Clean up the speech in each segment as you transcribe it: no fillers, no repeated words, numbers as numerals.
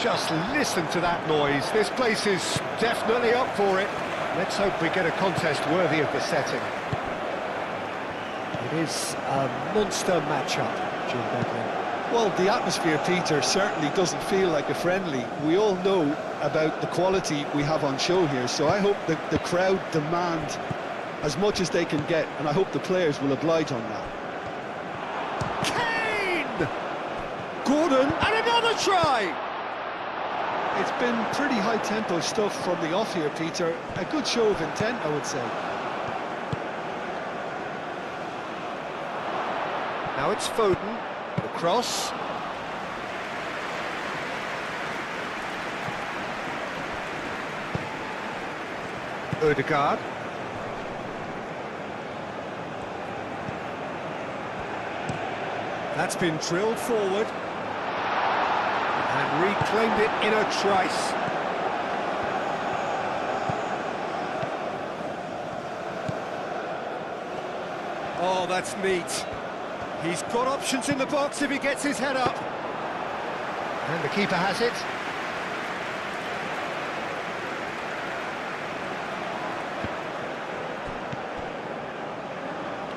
Just listen to that noise. This place is definitely up for it. Let's hope we get a contest worthy of this setting. It is a monster matchup, Jim Beglin. Well, the atmosphere, Peter, certainly doesn't feel like a friendly. We all know about the quality we have on show here, so I hope that the crowd demand as much as they can get, and I hope the players will oblige on that. Kane! Gordon, and another try! It's been pretty high-tempo stuff from the off here, Peter. A good show of intent, I would say. Now it's Foden. The cross. Ødegaard. That's been drilled forward. And reclaimed it in a trice. Oh, that's neat. He's got options in the box if he gets his head up. And the keeper has it.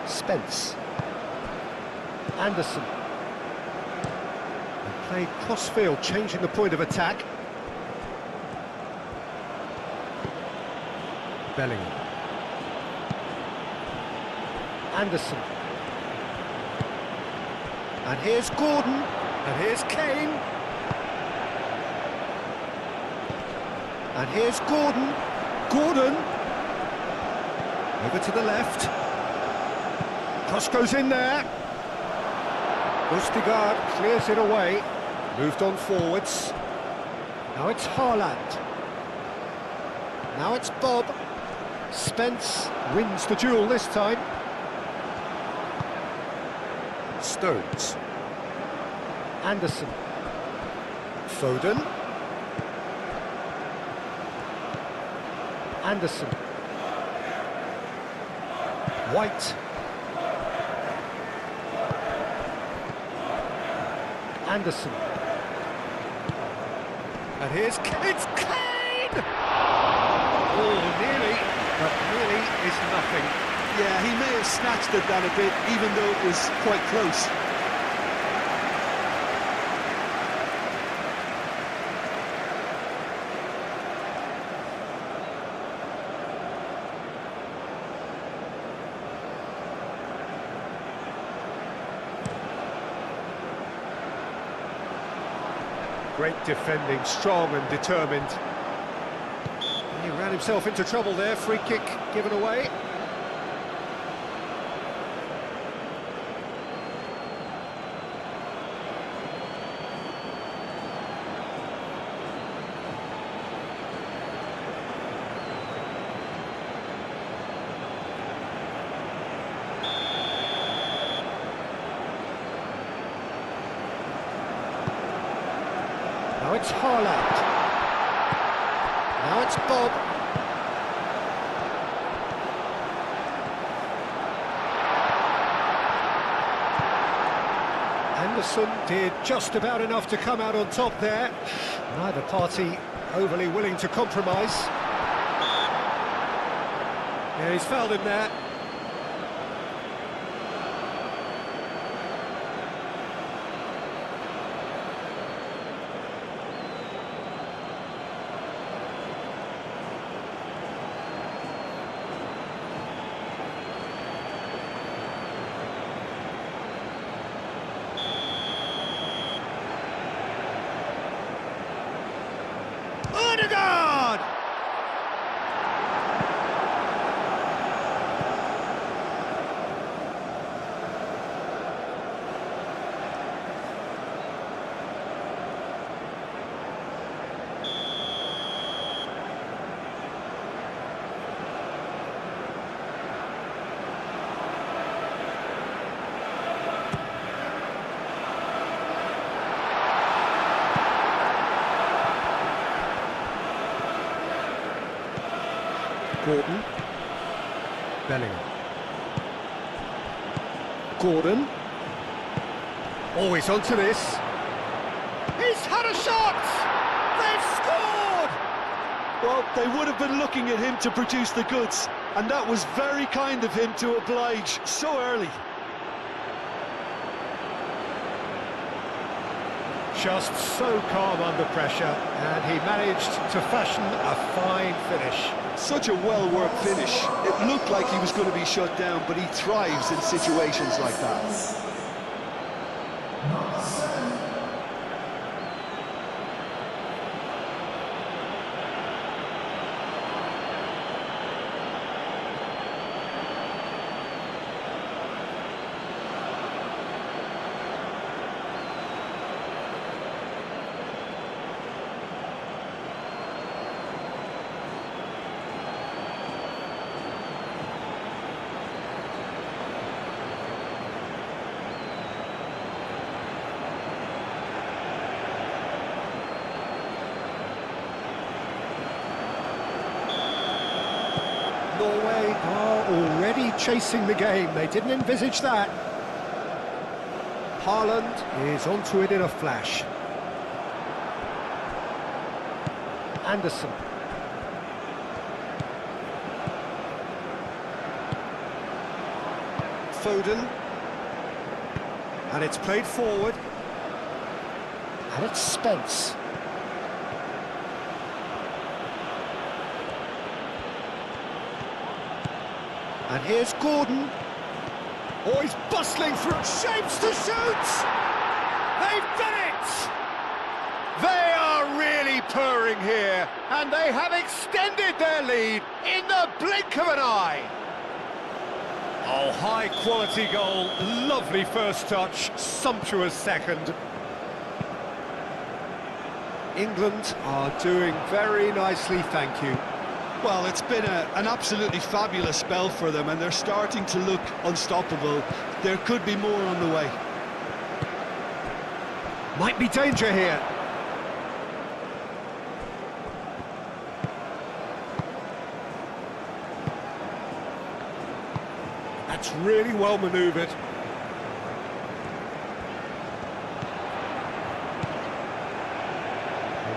Spence. Anderson. They played cross-field, changing the point of attack. Bellingham. Anderson. And here's Gordon, and here's Kane. And here's Gordon. Gordon. Over to the left. Cross goes in there. Ødegaard clears it away. Moved on forwards. Now it's Haaland. Now it's Bob. Spence wins the duel this time. Stones. Anderson. Foden. Anderson. White. Anderson. And here's it's Kane! Oh, nearly, but nearly is nothing. Yeah, he may have snatched at that a bit, even though it was quite close. Great defending, strong and determined. He ran himself into trouble there, free kick given away. Now it's Haaland. Now it's Bob. Anderson did just about enough to come out on top there. Neither party overly willing to compromise. Yeah, he's fouled him there. Ødegaard! Gordon. Bellingham. Gordon. Oh, he's onto this. He's had a shot! They've scored! Well, they would have been looking at him to produce the goods, and that was very kind of him to oblige so early. Just so calm under pressure, and he managed to fashion a fine finish. Such a well-worked finish. It looked like he was going to be shut down, but he thrives in situations like that. Norway are already chasing the game. They didn't envisage that. Haaland is onto it in a flash. Anderson. Foden. And it's played forward. And it's Spence. And here's Gordon. Oh, he's bustling through. Shapes to shoot! They've done it! They are really purring here, and they have extended their lead in the blink of an eye. Oh, high-quality goal. Lovely first touch, sumptuous second. England are doing very nicely, thank you. Well, it's been an absolutely fabulous spell for them, and they're starting to look unstoppable. There could be more on the way. Might be danger here. That's really well manoeuvred.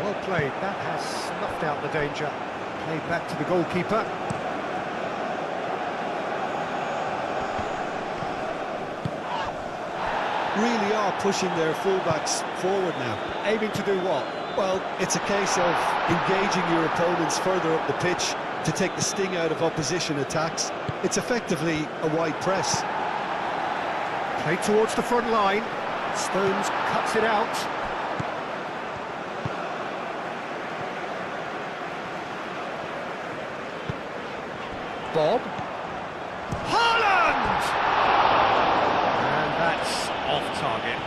Well played. That has snuffed out the danger. Played back to the goalkeeper. Really are pushing their fullbacks forward now. Aiming to do what? Well, it's a case of engaging your opponents further up the pitch to take the sting out of opposition attacks. It's effectively a wide press. Played towards the front line. Stones cuts it out. Bob. Haaland! And that's off target.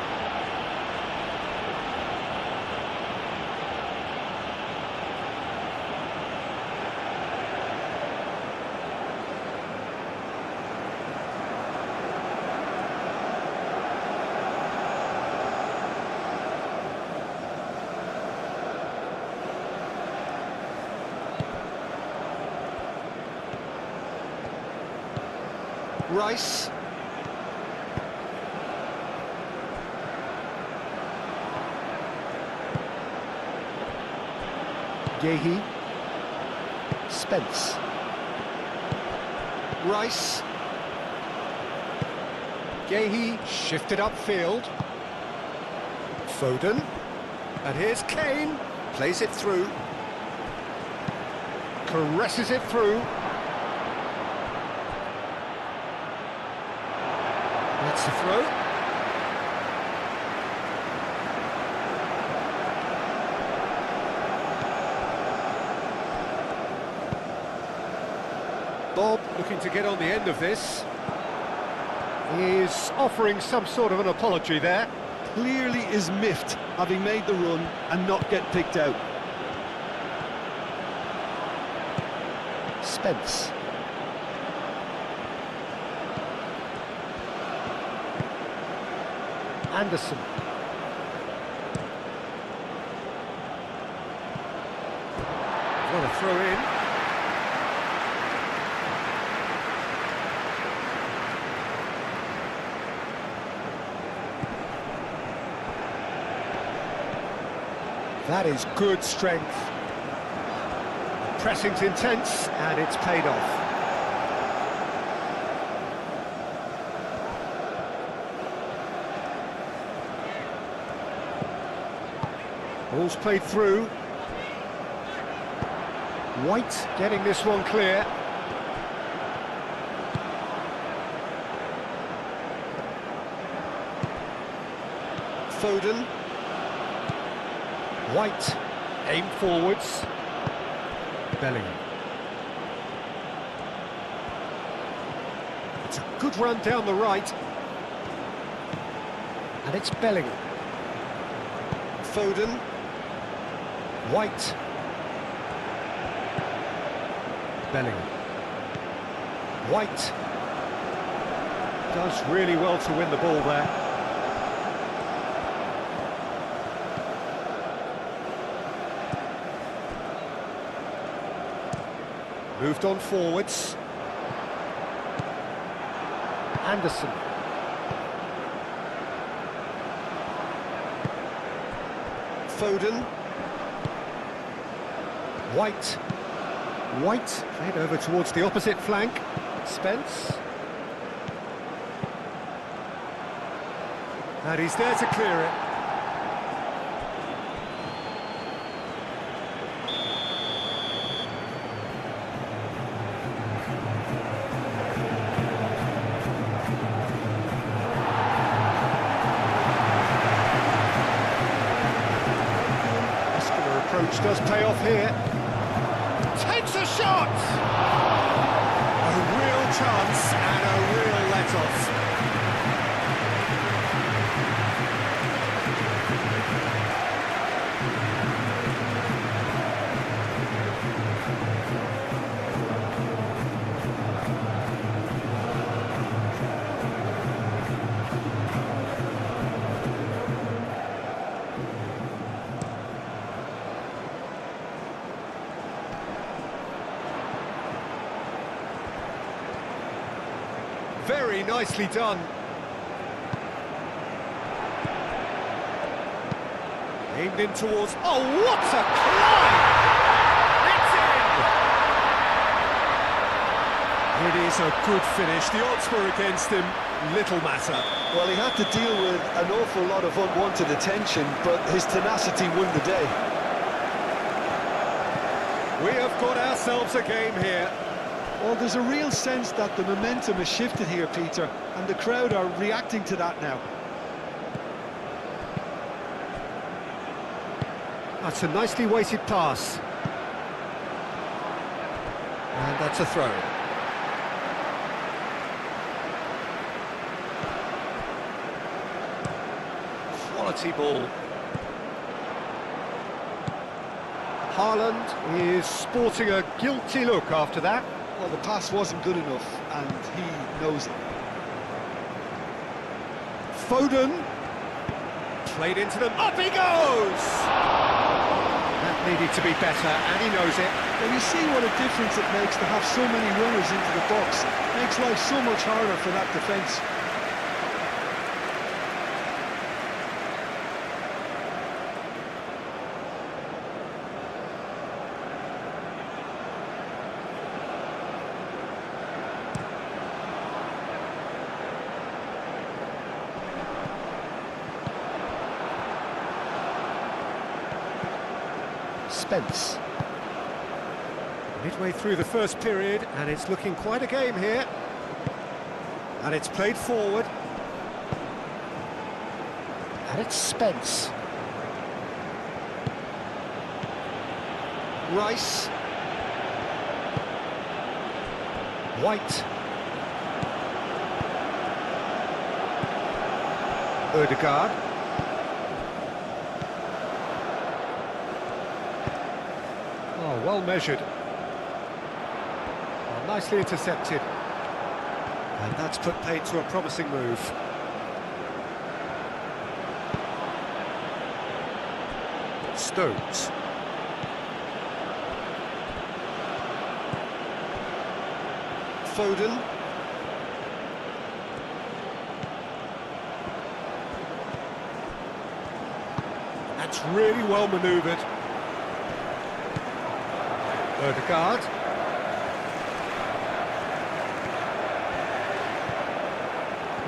Rice. Gehi. Spence. Rice. Gehi shifted upfield. Foden. And here's Kane. Plays it through. Caresses it through. That's the throw. Bob looking to get on the end of this. He's offering some sort of an apology there. Clearly is miffed, having made the run and not get picked out. Spence. Anderson. What a throw in. That is good strength. Pressing's intense, and it's paid off. Ball's played through. White getting this one clear. Foden. White, aim forwards. Bellingham. It's a good run down the right. And it's Bellingham. Foden. White. Bellingham. White. Does really well to win the ball there. Moved on forwards. Anderson. Foden. White. White played over towards the opposite flank. Spence. And he's there to clear it. Approach does pay off here. Takes a shot! A real chance and a real let-off. Very nicely done. Aimed in towards... Oh, what a climb! It's in! It is a good finish. The odds were against him. Little matter. Well, he had to deal with an awful lot of unwanted attention, but his tenacity won the day. We have got ourselves a game here. Well, there's a real sense that the momentum has shifted here, Peter, and the crowd are reacting to that now. That's a nicely weighted pass. And that's a throw. Quality ball. Haaland is sporting a guilty look after that. Well, the pass wasn't good enough, and he knows it. Foden. Played into them. Up he goes! That needed to be better, and he knows it. Well, you see what a difference it makes to have so many runners into the box. It makes life so much harder for that defence. Spence. Midway through the first period, and it's looking quite a game here. And it's played forward. And it's Spence. Rice. White. Ødegaard. Oh, well measured. Well, nicely intercepted. And that's put paid to a promising move. Stones. Foden. And That's really well manoeuvred. Ødegaard.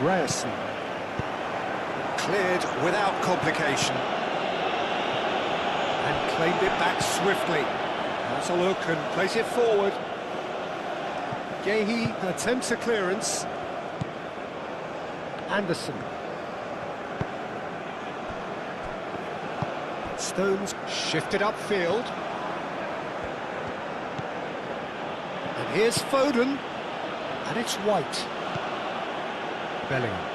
Ryerson. Cleared without complication. And claimed it back swiftly. Has a look and plays it forward. Gehi attempts a clearance. Anderson. Stones shifted upfield. And here's Foden. And it's White. Bellingham.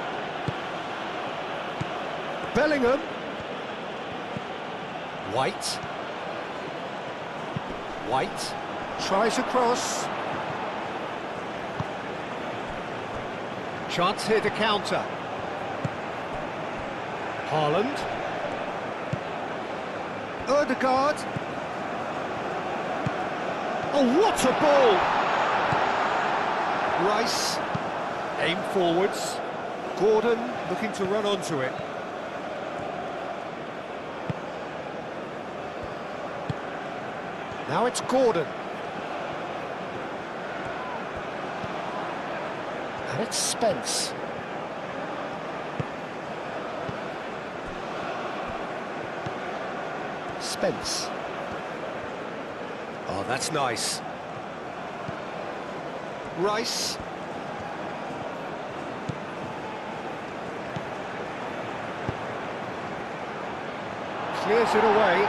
Bellingham. White. White. Tries a cross. Chance here to counter. Haaland. Ødegaard. Oh, what a ball! Rice. Aim forwards. Gordon looking to run onto it. Now it's Gordon. And it's Spence. Spence. Oh, that's nice. Rice. Clears it away.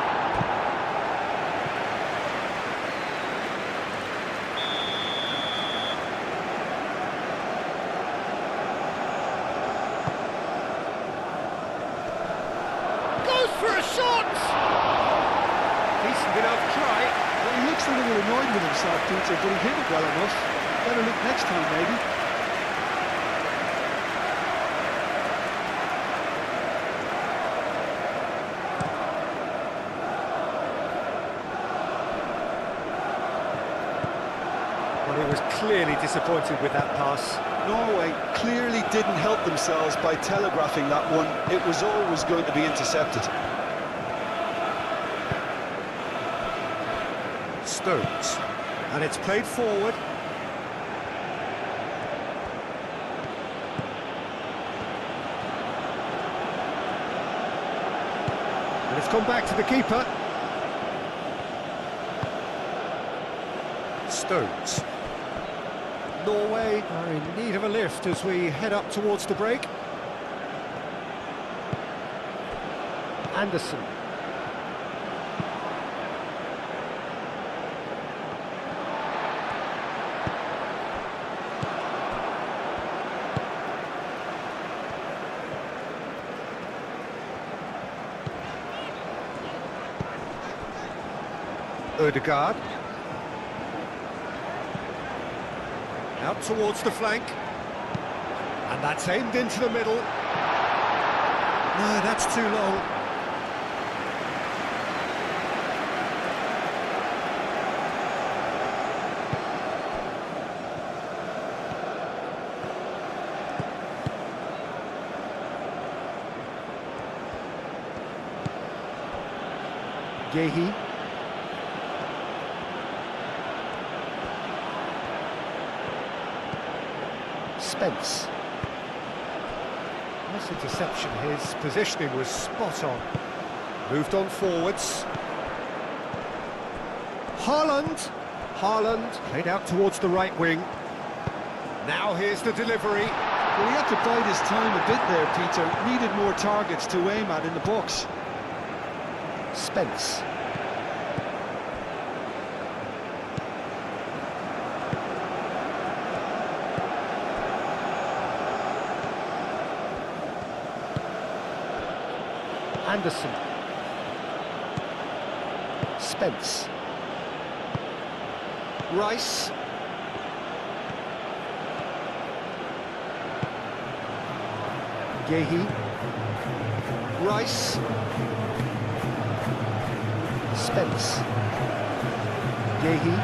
For a shot! Decent enough try. Well, he looks a little annoyed with himself, Peter, but he hit it well enough. Better look next time, maybe. Well, he was clearly disappointed with that pass. Norway clearly didn't help themselves by telegraphing that one. It was always going to be intercepted. Stones. And it's played forward. And it's gone back to the keeper. Stones. Norway are in need of a lift as we head up towards the break. Anderson. Ødegaard. Out towards the flank. And that's aimed into the middle. No, that's too long. Gehi. Spence. Nice interception. His positioning was spot on. Moved on forwards. Haaland played out towards the right wing. Now here's the delivery. Well, he had to bide his time a bit there, Peter. Needed more targets to aim at in the box. Spence. Anderson. Spence. Rice. Gehi. Rice. Spence. Gehi.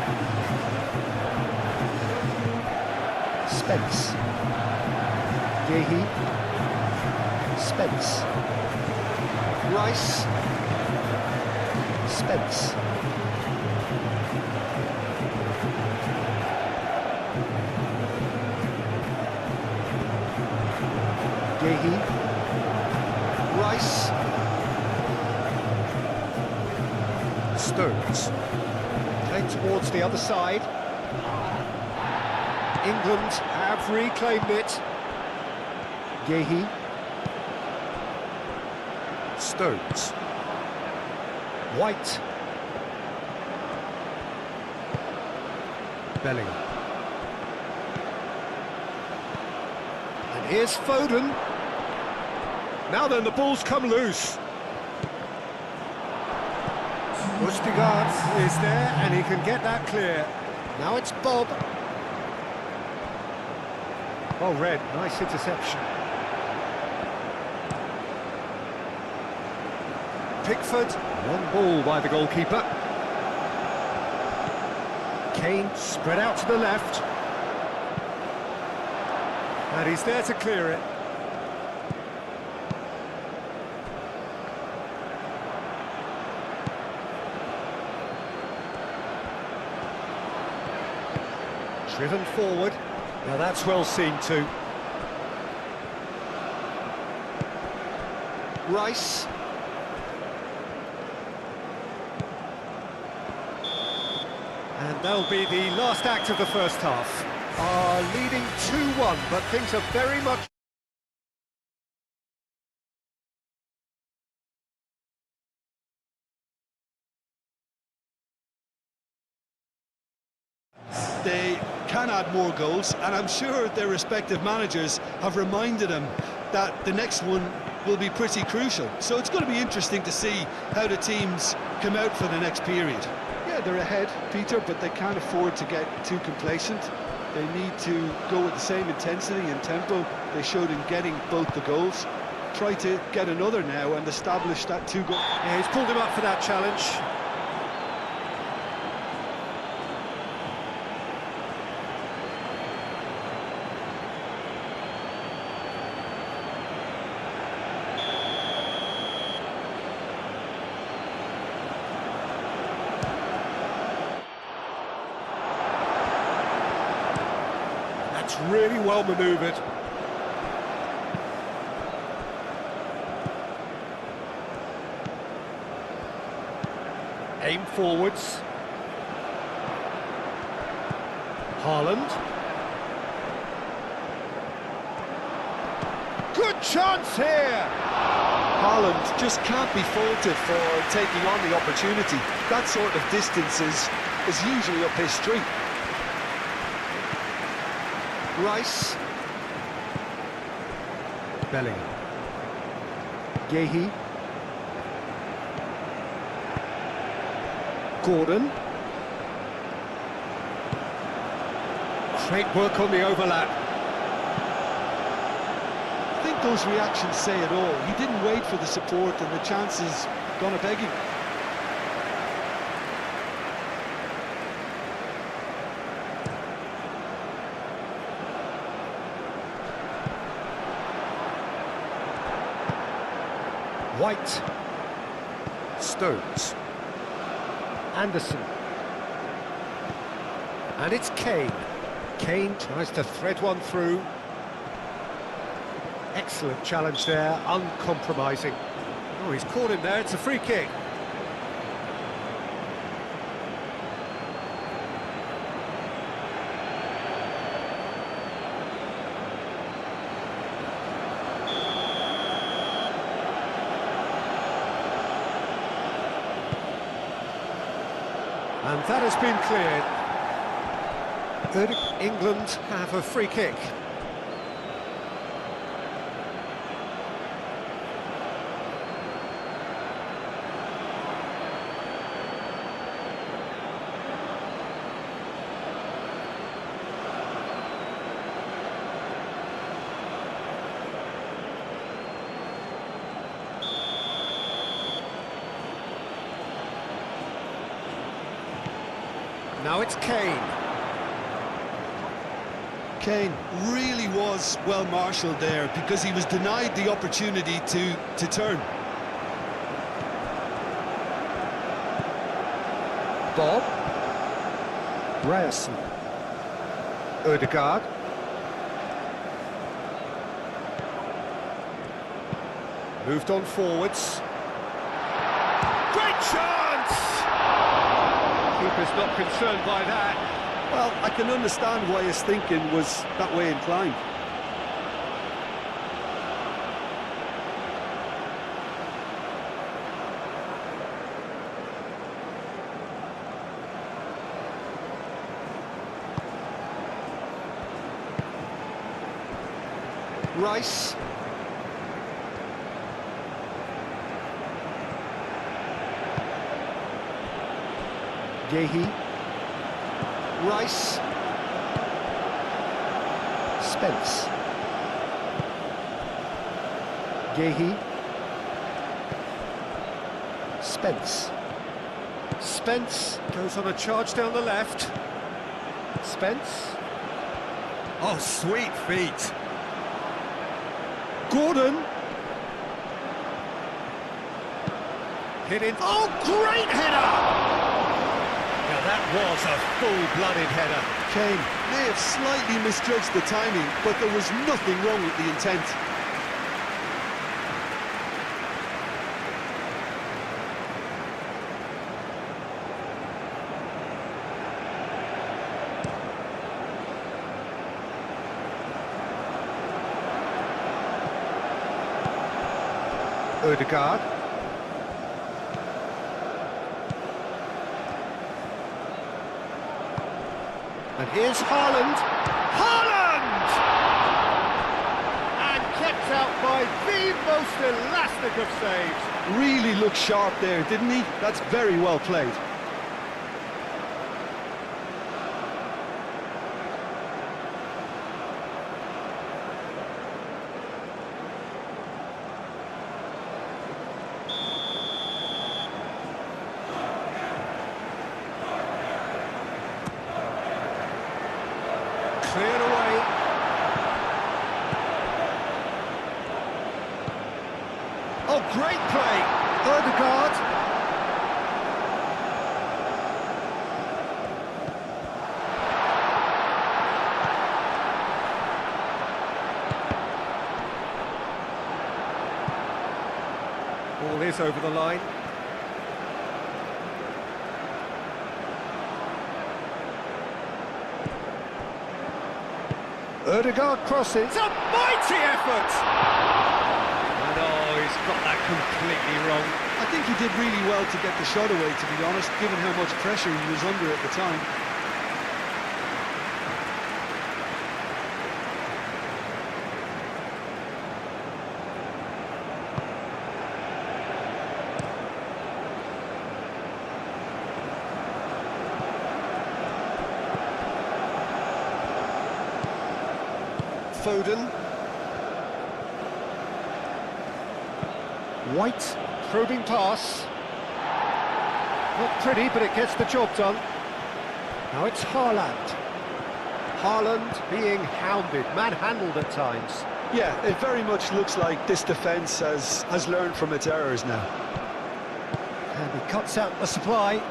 Spence. Gehi. Spence. Rice. suspense. Gehi. Rice. Stones. Playing towards the other side. England have reclaimed it. Gehi. Stones. White. Bellingham. And here's Foden. Now then, the ball's come loose. Østigard is there, and he can get that clear. Now it's Bob. Well read, nice interception. Pickford, one ball by the goalkeeper. Kane spread out to the left. And he's there to clear it. Driven forward. Now that's well seen too. Rice. And that'll be the last act of the first half. Are leading 2-1, but things are very much... They can add more goals, and I'm sure their respective managers have reminded them that the next one will be pretty crucial. So it's going to be interesting to see how the teams come out for the next period. Yeah, they're ahead, Peter, but they can't afford to get too complacent. They need to go with the same intensity and tempo they showed in getting both the goals. Try to get another now and establish that two-goal... Yeah, he's pulled him up for that challenge. Really well manoeuvred. Aim forwards. Haaland. Good chance here! Haaland just can't be faulted for taking on the opportunity. That sort of distance is usually up his street. Rice. Bellingham. Gehi. Gordon. Great work on the overlap. I think those reactions say it all. He didn't wait for the support, and the chances gonna beg him. White. Stones. Anderson. And it's Kane. Kane tries to thread one through. Excellent challenge there, uncompromising. Oh, he's caught him there, it's a free kick. And that has been cleared. England have a free kick. Now it's Kane. Kane really was well marshalled there because he was denied the opportunity to turn. Bob. Ryerson. Ødegaard. Moved on forwards. Great chance! Keeper's not concerned by that. Well, I can understand why his thinking was that way inclined. Rice. Yehi. Rice. Spence. Yehi. Spence. Spence goes on a charge down the left. Spence. Oh, sweet feet. Gordon. Hit in. Oh, great header! Now that was a full-blooded header. Kane may have slightly misjudged the timing, but there was nothing wrong with the intent. Ødegaard. And here's Haaland. Haaland! And kept out by the most elastic of saves. Really looked sharp there, didn't he? That's very well played. Cleared away. Oh, great play! Ødegaard. Ball is over the line. Ødegaard crosses. A mighty effort! And oh, he's got that completely wrong. I think he did really well to get the shot away, to be honest, given how much pressure he was under at the time. Foden. White, probing pass. Not pretty, but it gets the job done. Now it's Haaland. Haaland being hounded, manhandled at times. Yeah, it very much looks like this defence has learned from its errors now. And he cuts out the supply.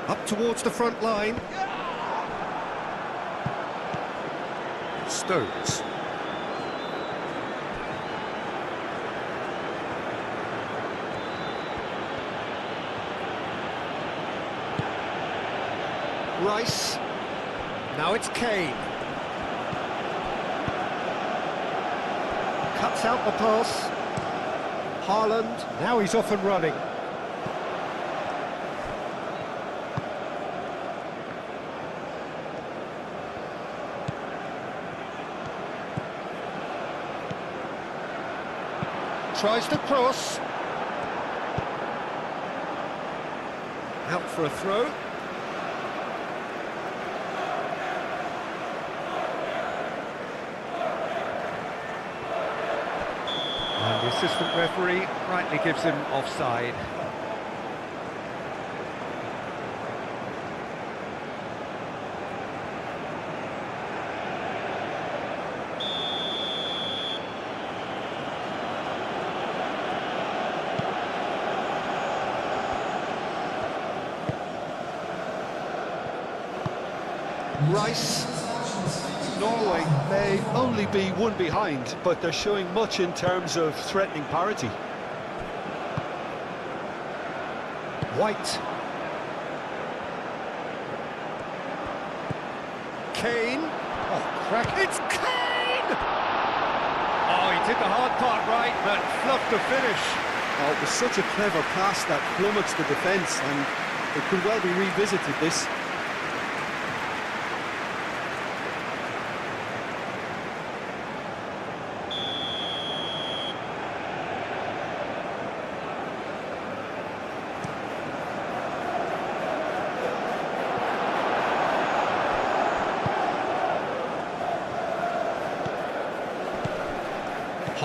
Up towards the front line. Stones. Rice. Now it's Kane. Cuts out the pass. Haaland. Now he's off and running. Tries to cross. Out for a throw. And the assistant referee rightly gives him offside. Rice. Norway may only be one behind, but they're showing much in terms of threatening parity. White. Kane. Oh, crack. It's Kane! Oh, he did the hard part right, but fluffed the finish. Oh, it was such a clever pass that flummoxed the defence, and it could well be revisited, this.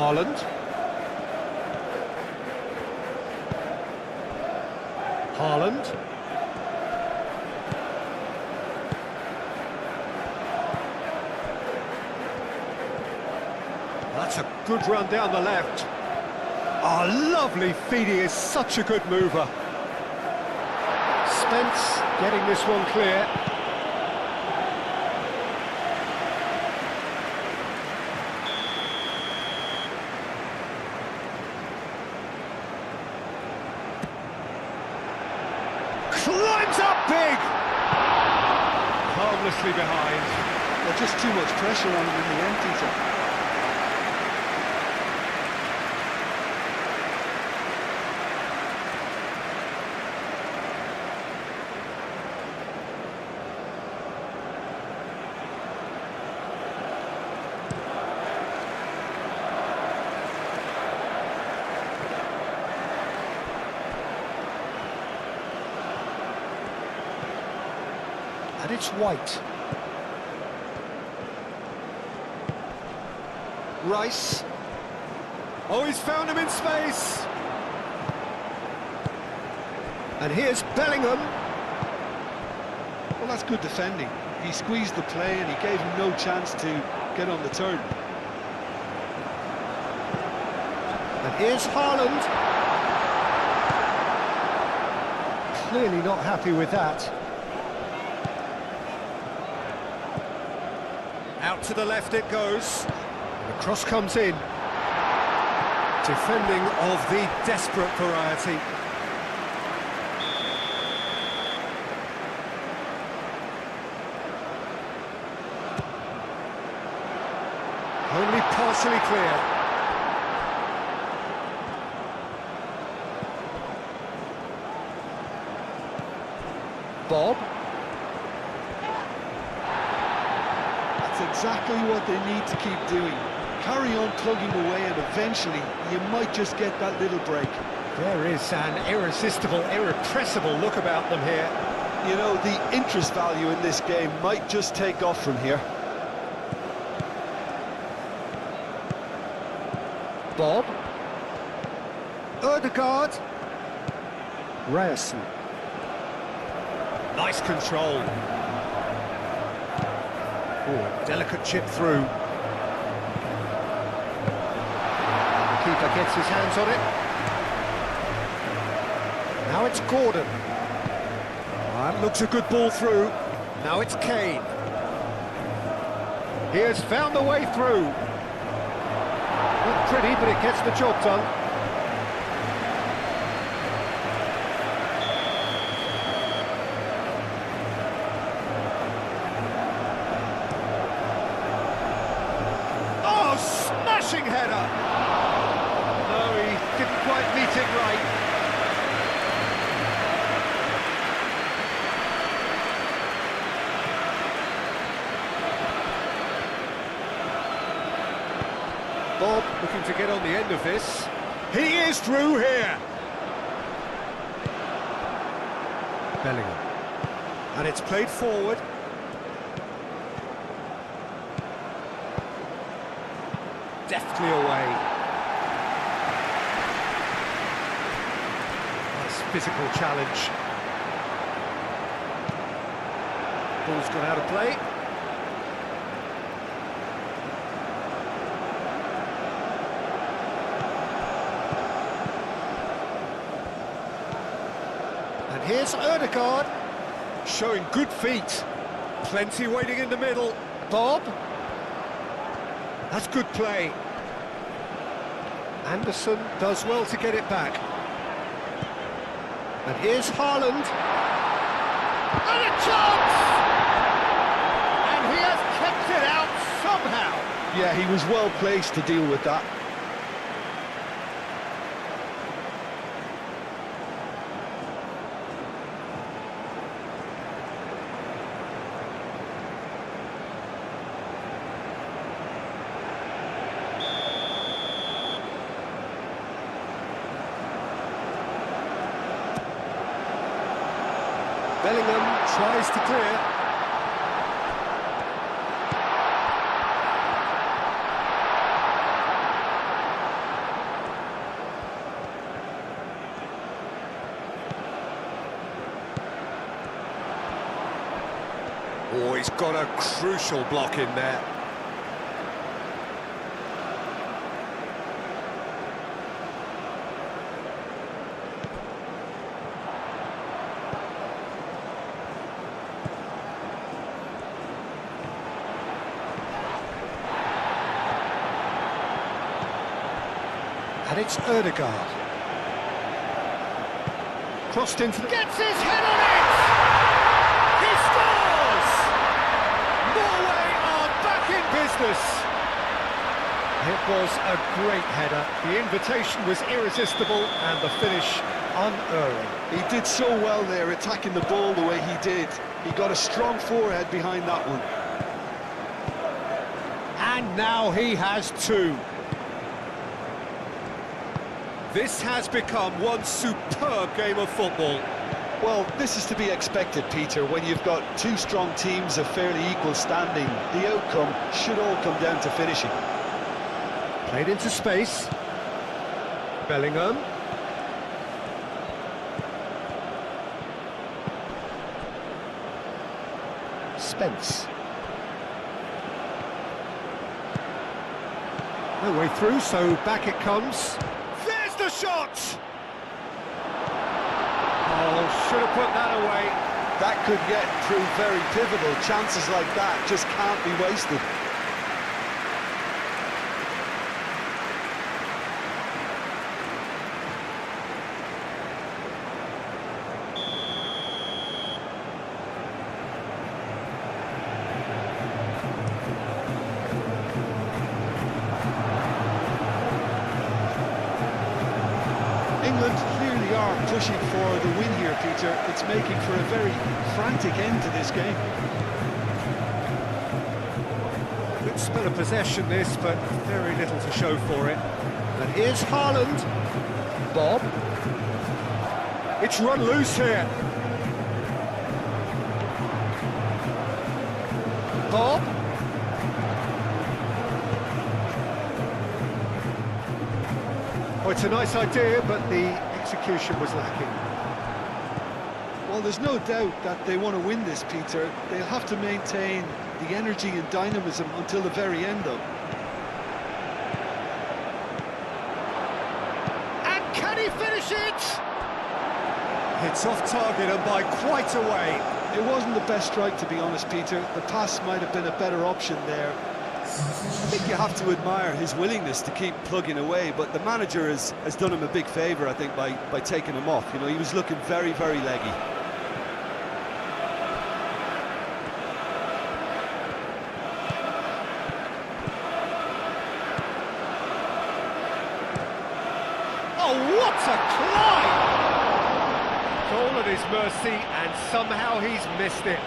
Haaland. Haaland. That's a good run down the left. Oh, lovely feed, he is such a good mover. Spence getting this one clear. Climbs up big! Harmlessly behind. Well, just too much pressure on him in the end, Peter. And it's White. Rice. Oh, he's found him in space. And here's Bellingham. Well, that's good defending. He squeezed the play and he gave him no chance to get on the turn. And here's Haaland. Clearly not happy with that. Out to the left it goes. The cross comes in. Defending of the desperate variety. Only partially clear. Bob. Exactly what they need to keep doing. Carry on plugging away and eventually you might just get that little break. There is an irresistible, irrepressible look about them here. You know, the interest value in this game might just take off from here. Bob. Ødegaard. Ryerson. Nice control. Oh, delicate chip through. Keeper gets his hands on it. Now it's Gordon. That looks a good ball through. Now it's Kane. He has found the way through. Not pretty, but it gets the job done. Smashing header! No, he didn't quite meet it right. Bob looking to get on the end of this. He is through here! Bellingham. And it's played forward. Deftly away. Nice physical challenge. Ball's gone out of play. And here's Ødegaard, showing good feet. Plenty waiting in the middle. Bob. That's good play. Anderson does well to get it back. And here's Haaland. And a chance! And he has kept it out somehow. Yeah, he was well placed to deal with that. Bellingham tries to clear. Oh, he's got a crucial block in there. And it's Ødegaard. Crossed into the... Gets his head on it! He scores! Norway are back in business. It was a great header. The invitation was irresistible and the finish unerring. He did so well there, attacking the ball the way he did. He got a strong forehead behind that one. And now he has two. This has become one superb game of football. Well, this is to be expected, Peter, when you've got two strong teams of fairly equal standing. The outcome should all come down to finishing. Played into space. Bellingham. Spence. No way through, so back it comes. There's the shot! Oh, should have put that away. That could prove very pivotal. Chances like that just can't be wasted. England clearly are pushing for the win here, Peter. It's making for a very frantic end to this game. Good spell of possession this, but very little to show for it. And here's Haaland. Bob. It's run loose here. Bob. Oh, it's a nice idea, but the execution was lacking. Well, there's no doubt that they want to win this, Peter. They'll have to maintain the energy and dynamism until the very end, though. And can he finish it? It's off target and by quite a way. It wasn't the best strike, to be honest, Peter. The pass might have been a better option there. I think you have to admire his willingness to keep plugging away, but the manager has done him a big favour, I think, by taking him off. You know, he was looking very, very leggy. Oh, what a climb! It's all at his mercy, and somehow he's missed it.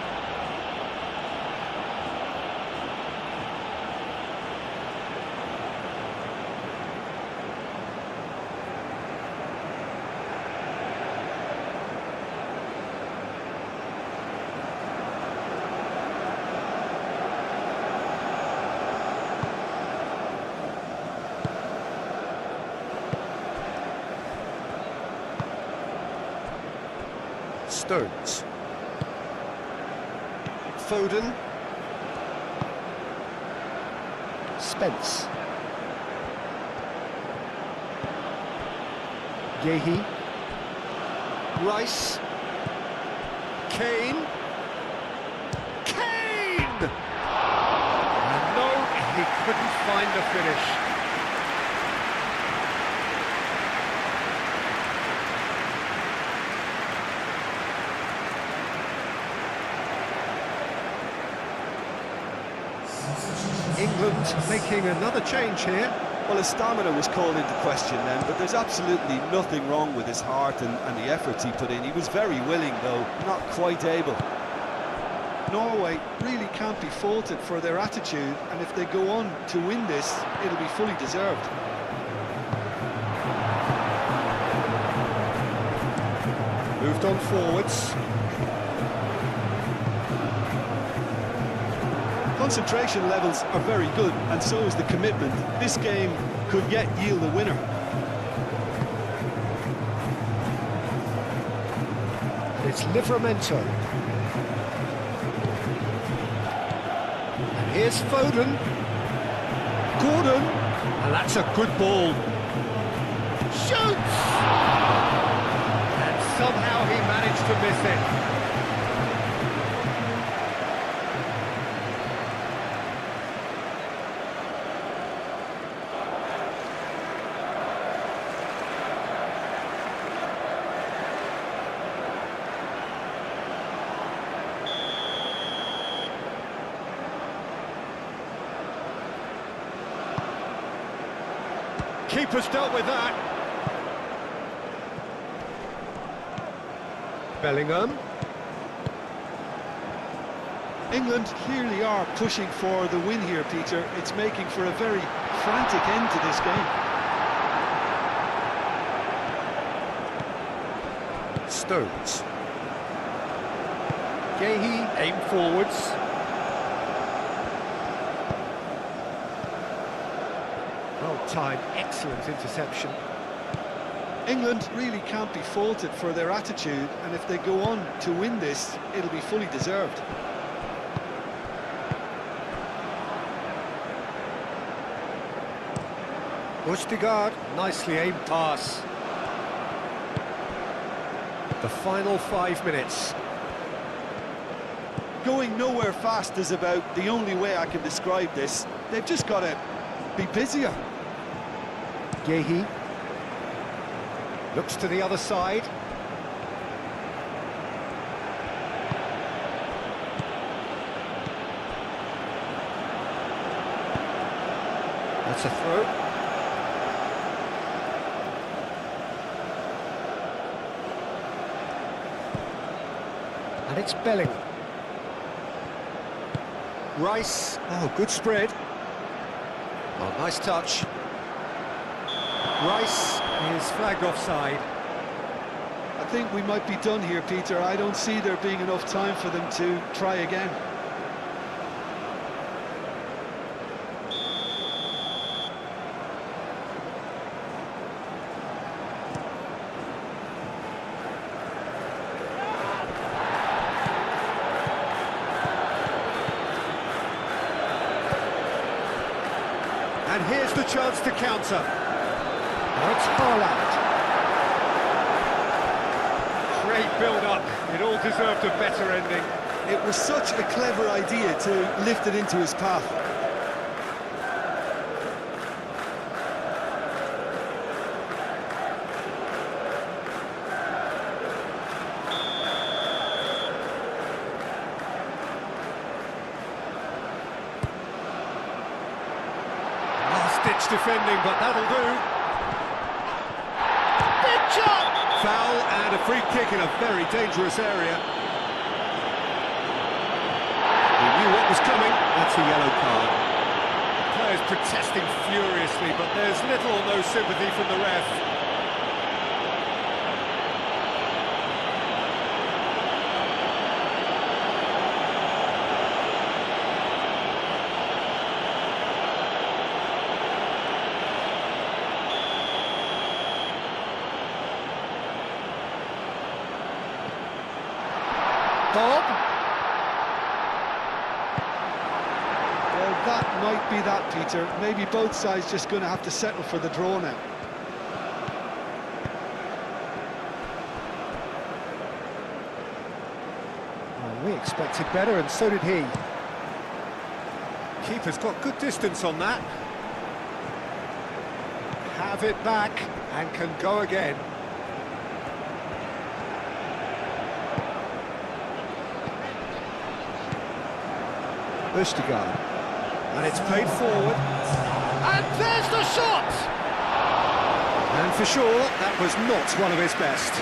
Stones. Foden. Spence. Yehi. Rice. Kane. Kane! couldn't find the finish. England making another change here. Well, his stamina was called into question then, but there's absolutely nothing wrong with his heart and the efforts he put in. He was very willing, though, not quite able. Norway really can't be faulted for their attitude, and if they go on to win this, it'll be fully deserved. Moved on forwards. Concentration levels are very good, and so is the commitment. This game could yet yield a winner. It's Livramento. And here's Foden. Gordon. And that's a good ball. Shoots! And somehow he managed to miss it. Keeper's dealt with that. Bellingham. England clearly are pushing for the win here, Peter. It's making for a very frantic end to this game. Stones. Gehi, aim forwards. Well-timed, excellent interception. England really can't be faulted for their attitude, and if they go on to win this, it'll be fully deserved. Østigard, nicely aimed pass. The final 5 minutes. Going nowhere fast is about the only way I can describe this. They've just got to be busier. Gehi looks to the other side. That's a throw. And it's Bellingham. Rice. Oh, good spread. Oh, nice touch. Rice is flagged offside. I think we might be done here, Peter. I don't see there being enough time for them to try again. And here's the chance to counter. That's Haaland. Great build-up. It all deserved a better ending. It was such a clever idea to lift it into his path. Last-ditch defending, but that'll do. Foul and a free kick in a very dangerous area. He knew what was coming. That's a yellow card. Players protesting furiously, but there's little or no sympathy from the ref. Bob. Well, that might be that, Peter. Maybe both sides just going to have to settle for the draw now. Oh, we expected better, and so did he. Keeper's got good distance on that. Have it back and can go again. Østigard. And it's played forward. And there's the shot! And for sure, that was not one of his best.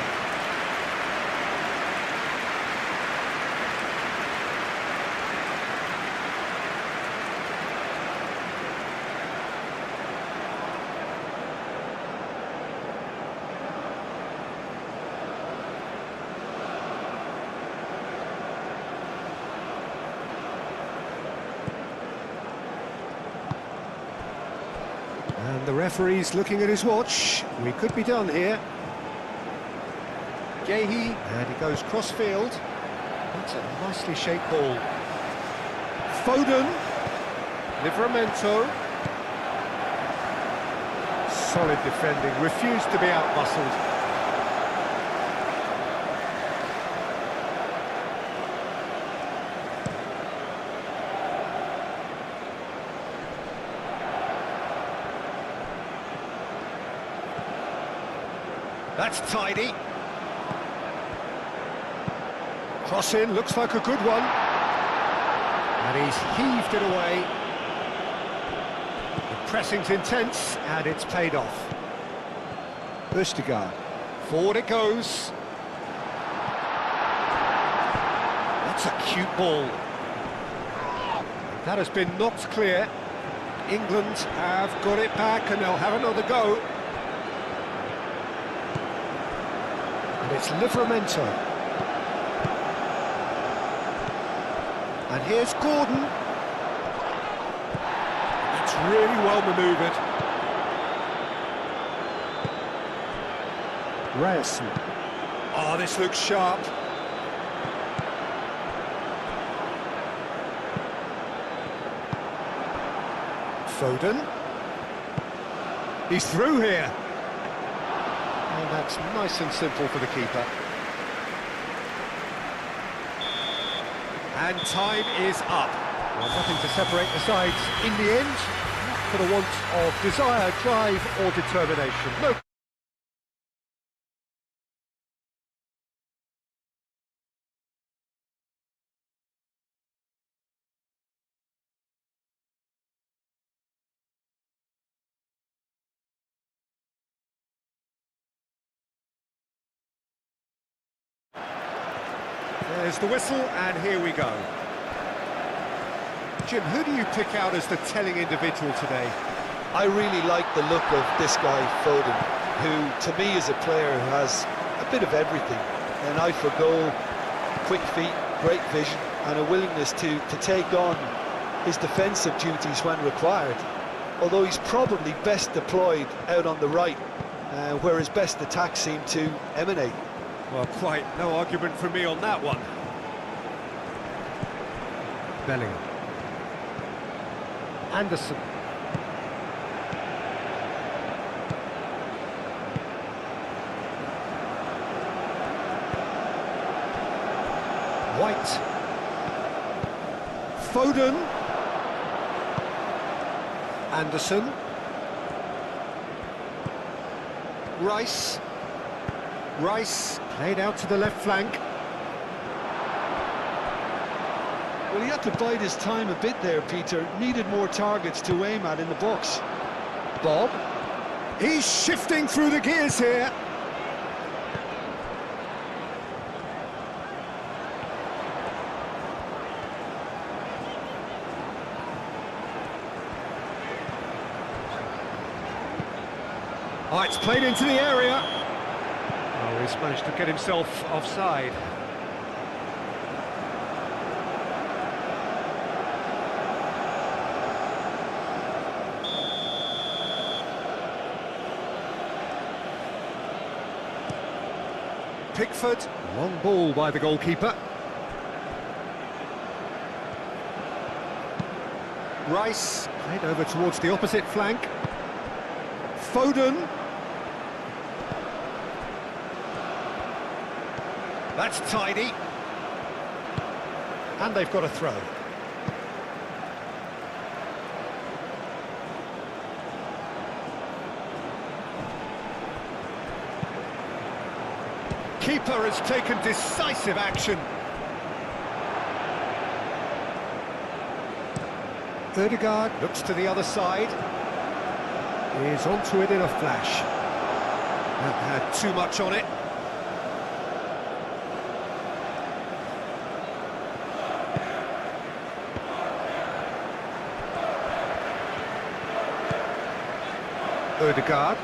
And the referee's looking at his watch. We could be done here. Gehi, and he goes cross-field. That's a nicely shaped ball. Foden. Livramento. Solid defending, refused to be out-muscled. That's tidy. Cross in, looks like a good one. And he's heaved it away. The pressing's intense, and it's paid off. Østigard. Forward it goes. That's a cute ball. That has been knocked clear. England have got it back, and they'll have another go. It's Livramento. And here's Gordon. It's really well manoeuvred. Ryerson. Oh, this looks sharp. Foden. He's through here. And that's nice and simple for the keeper. And time is up. Well, nothing to separate the sides in the end, for the want of desire, drive or determination. No. There's the whistle, and here we go. Jim, who do you pick out as the telling individual today? I really like the look of this guy, Foden, who to me is a player who has a bit of everything. An eye for goal, quick feet, great vision, and a willingness to take on his defensive duties when required. Although he's probably best deployed out on the right, where his best attacks seem to emanate. Well, quite no argument from me on that one. Bellingham. Anderson. White. Foden. Anderson. Rice. Rice played out to the left flank. Well, he had to bide his time a bit there, Peter. Needed more targets to aim at in the box. Bob. He's shifting through the gears here. Oh, it's played into the area. Oh, he's managed to get himself offside. Pickford, long ball by the goalkeeper. Rice, played over towards the opposite flank. Foden. That's tidy. And they've got a throw. keeper has taken decisive action. Ødegaard looks to the other side. Is onto it in a flash. Haven't had too much on it. Ødegaard.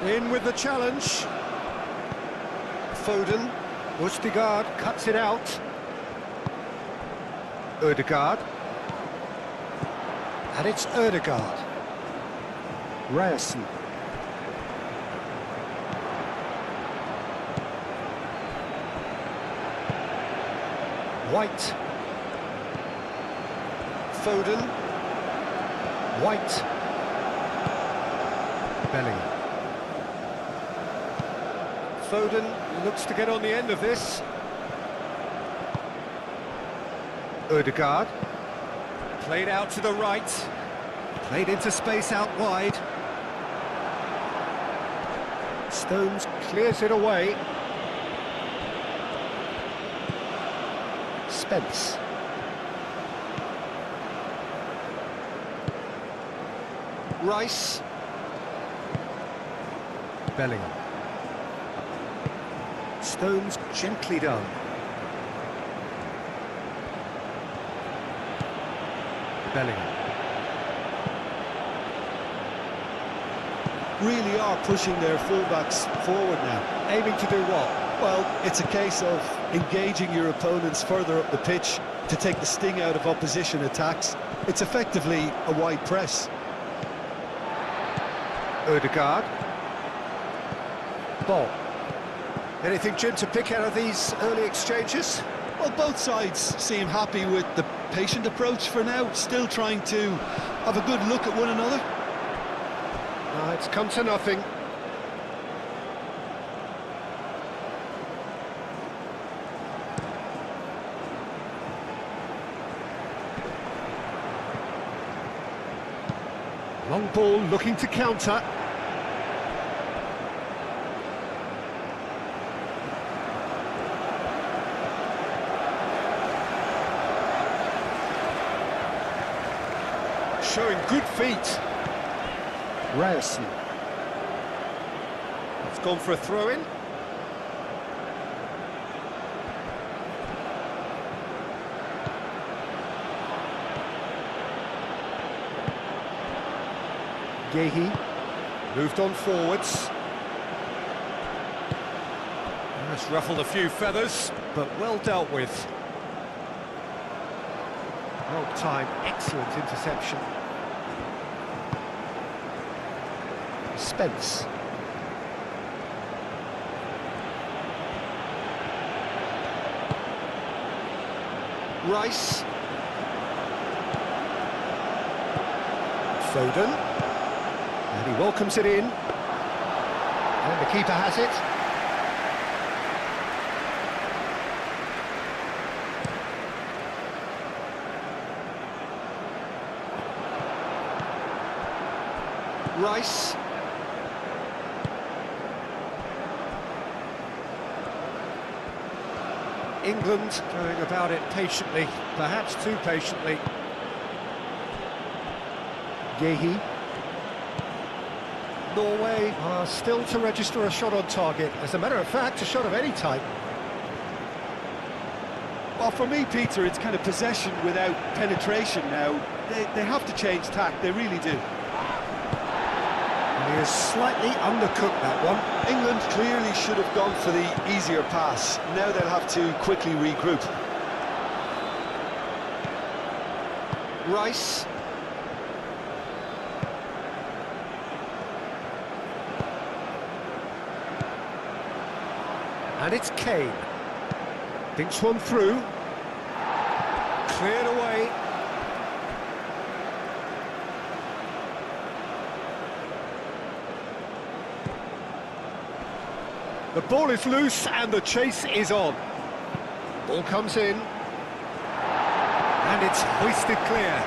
In with the challenge. Foden. Ødegaard cuts it out. Ødegaard. And it's Ødegaard. Ryerson. White. Foden. White. Bellingham. Foden looks to get on the end of this. Ødegaard. Played out to the right. Played into space out wide. Stones clears it away. Spence. Rice. Bellingham. Stones gently done. Bellingham. Really are pushing their fullbacks forward now. Aiming to do what? Well, it's a case of engaging your opponents further up the pitch to take the sting out of opposition attacks. It's effectively a wide press. Ødegaard. Ball. Anything, Jim, to pick out of these early exchanges? Well, both sides seem happy with the patient approach for now, still trying to have a good look at one another. It's come to nothing. Long ball looking to counter. Showing good feet. Ryerson. It's gone for a throw-in. Gehi moved on forwards. That's ruffled a few feathers, but well dealt with. Well timed, excellent interception. Spence. Rice. Foden. And he welcomes it in. And the keeper has it. Rice. England going about it patiently, perhaps too patiently. Gehi. Norway are still to register a shot on target. As a matter of fact, a shot of any type. Well, for me, Peter, it's kind of possession without penetration now. They have to change tack, they really do. And he has slightly undercooked that one. England clearly should have gone for the easier pass. Now they'll have to quickly regroup. Rice. And it's Kane. Thinks one through. Cleared away. The ball is loose and the chase is on. Ball comes in. And it's hoisted clear.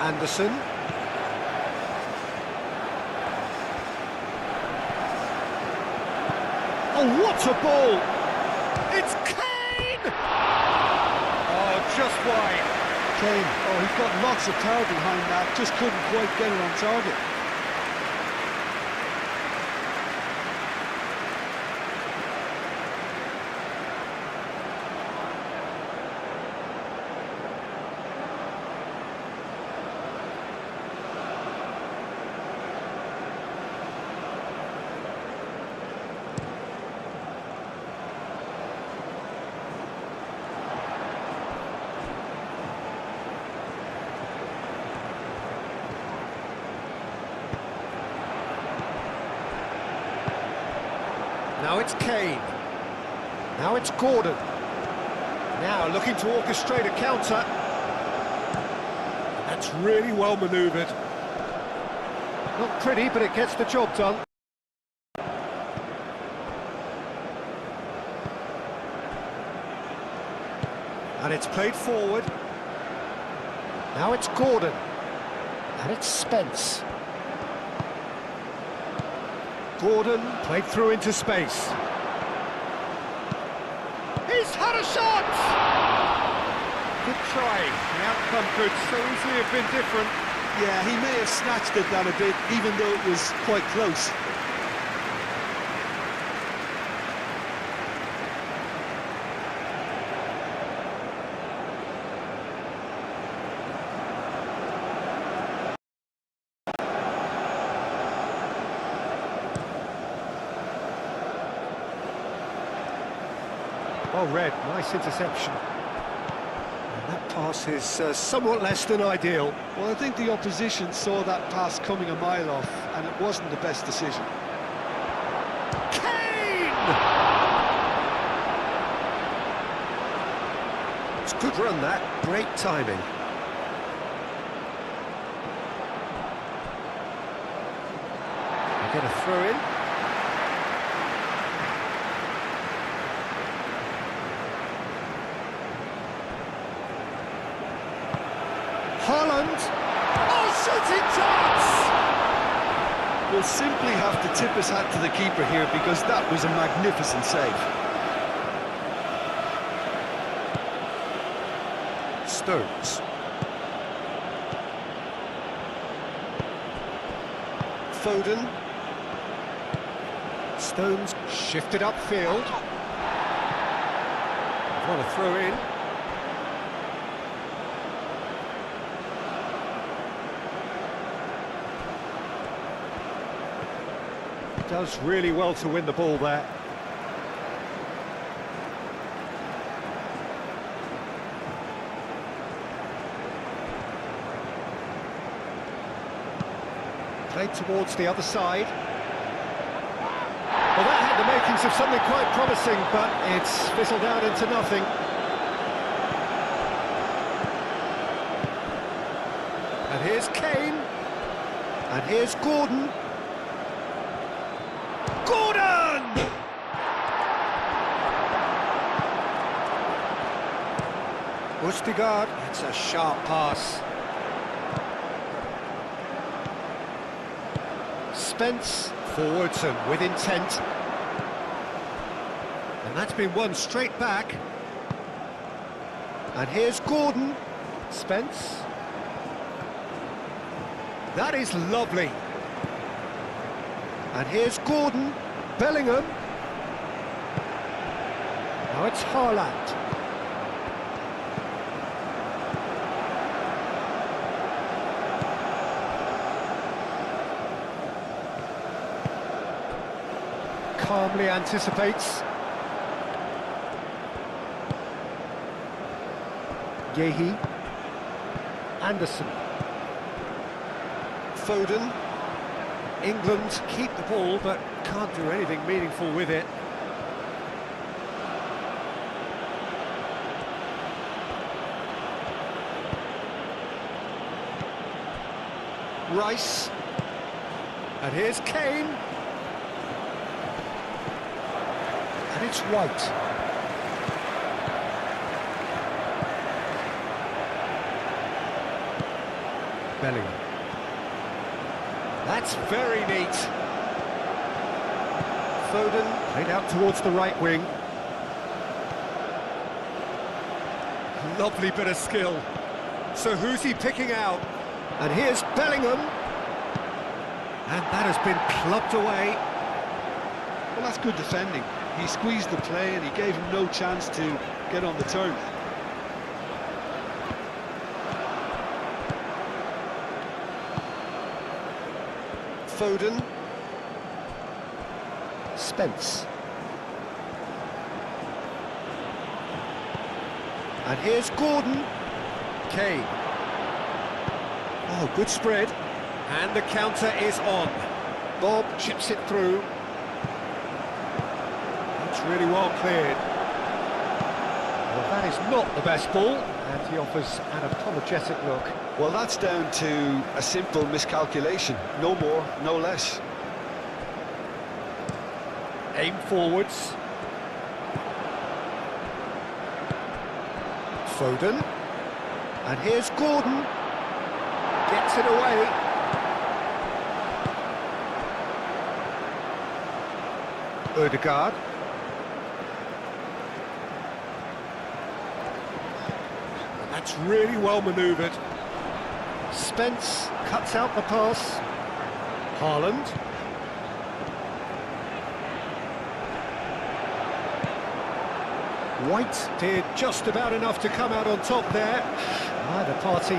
Anderson. Oh, what a ball! It's Kane! Oh, just wide. Kane, oh, he's got lots of power behind that, just couldn't quite get it on target. Now it's Kane. Now it's Gordon. Now looking to orchestrate a counter. That's really well manoeuvred. Not pretty, but it gets the job done. And it's played forward. Now it's Gordon. And it's Spence. Gordon played through into space. He's had a shot! Good try. The outcome could so easily have been different. Yeah, he may have snatched it that a bit, even though it was quite close. Well read, nice interception. And that pass is somewhat less than ideal. Well, I think the opposition saw that pass coming a mile off, and it wasn't the best decision. Kane! It's a good run, that. Great timing. They get a throw in. Haaland! Oh, shooting chance! We'll simply have to tip his hat to the keeper here, because that was a magnificent save. Stones. Foden. Stones shifted upfield. What a throw in. Does really well to win the ball there. Played towards the other side. Well, that had the makings of something quite promising, but it's fizzled out into nothing. And here's Kane. And here's Gordon. Gordon! Ustigard, it's a sharp pass. Spence, forwards and with intent. And that's been won straight back. And here's Gordon. Spence. That is lovely. And here's Gordon, Bellingham. Now it's Haaland. Calmly anticipates. Yehi. Anderson. Foden. England keep the ball, but can't do anything meaningful with it. Rice. And here's Kane. And it's White. Bellingham. That's very neat. Foden played out towards the right wing. Lovely bit of skill. So who's he picking out? And here's Bellingham. And that has been clubbed away. Well, that's good defending. He squeezed the play and he gave him no chance to get on the turn. Foden. Spence. And here's Gordon. Kane. Oh, good spread. And the counter is on. Bob chips it through. It's really well cleared. Well, that is not the best ball. And he offers an apologetic look. Well, that's down to a simple miscalculation. No more, no less. Aim forwards. Foden. And here's Gordon. Gets it away. Ødegaard. That's really well manoeuvred. Spence cuts out the pass. Haaland. White did just about enough to come out on top there. The party